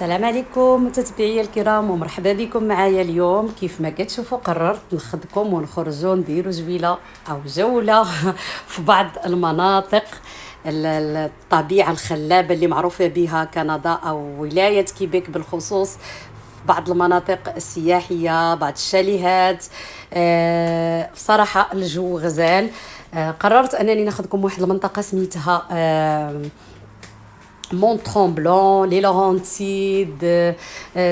السلام عليكم متتبعي الكرام ومرحبا بكم معايا اليوم. كيف ما كتشوفوا قررت نخدكم ونخرجوا نديروا جويله او جوله في بعض المناطق الطبيعه الخلابه اللي معروفه بها كندا او ولايه كيبيك بالخصوص. بعض المناطق السياحيه، بعض الشاليهات. بصراحه الجو غزال. قررت انني ناخذكم واحد المنطقه سميتها مون ترومبلون، لي لورونتيد،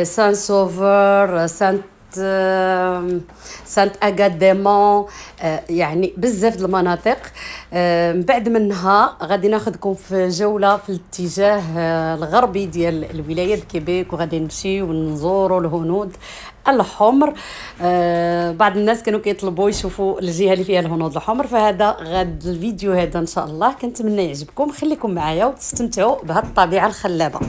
سان سوفر، سانت اغاديمون. يعني بزاف د المناطق. من بعد منها غادي ناخذكم في جوله في الاتجاه الغربي ديال الولايه د كيبيك، وغادي نمشي ونزوروا الهنود الحمر. بعض الناس كانوا كيطلبوا يشوفوا الجهه اللي فيها الهنود الحمر، فهذا غاد الفيديو هذا ان شاء الله كنتمنى يعجبكم. خليكم معايا وتستمتعوا بهذه الطبيعه الخلابه.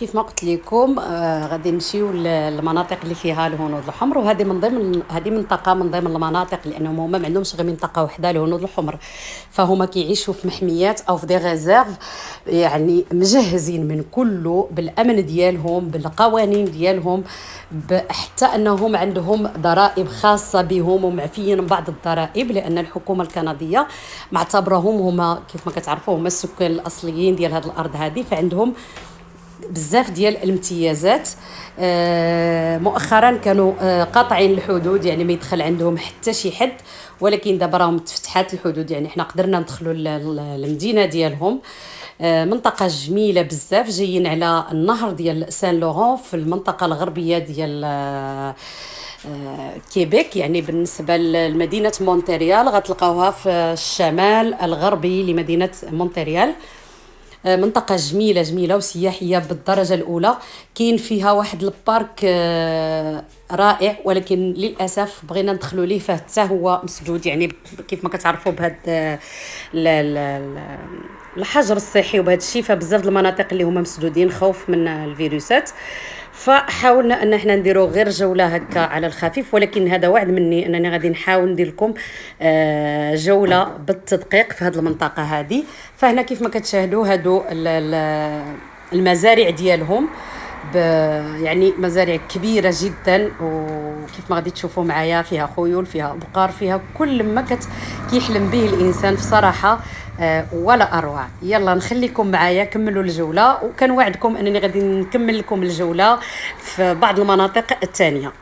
كيف ما قلت لكم غادي نمشيو للمناطق اللي فيها الهنود الحمر، وهذه من ضمن هذه منطقه من ضمن المناطق، لانهم هما ما عندهمش غير منطقه واحده الهنود الحمر، فهما كيعيشوا في محميات او في دي ريزيرف، يعني مجهزين من كله بالامن ديالهم بالقوانين ديالهم، حتى انهم عندهم ضرائب خاصه بهم ومعفيين من بعض الضرائب، لان الحكومه الكنديه معتبرهم هما كيف ما كتعرفوا هما السكان الاصليين ديال هذه الارض هذه، فعندهم بزاف ديال الامتيازات. مؤخرا كانوا قاطعين الحدود، يعني ما يدخل عندهم حتى شي حد، ولكن دابا راهم تفتحات الحدود، يعني حنا قدرنا ندخلوا للمدينه ديالهم. منطقه جميله بزاف، جايين على النهر ديال سان لورون في المنطقه الغربيه ديال كيبيك، يعني بالنسبه لمدينه مونتريال غتلقاوها في الشمال الغربي لمدينه مونتريال. منطقة جميلة جميلة وسياحية بالدرجة الأولى، كاين فيها واحد البارك رائع، ولكن للأسف بغينا ندخلوا ليه فحتى هو مسدود، يعني كيف ما كتعرفوا بهاد الحجر الصحي وبهذا الشيء، فبزاف المناطق اللي هما مسدودين خوف من الفيروسات، فحاولنا ان احنا نديرو غير جوله هكا على الخفيف، ولكن هذا وعد مني انني غادي نحاول ندير لكم جوله بالتدقيق في هذه المنطقه هذه. فهنا كيف ما كتشاهدوا هادو المزارع ديالهم، يعني مزارع كبيره جدا، وكيف ما غادي تشوفوا معايا فيها خيول فيها ابقار فيها كل ما كيحلم به الانسان في صراحه، ولا اروع. يلا نخليكم معايا كملوا الجوله، وكنوعدكم انني غادي نكمل لكم الجوله في بعض المناطق الثانيه.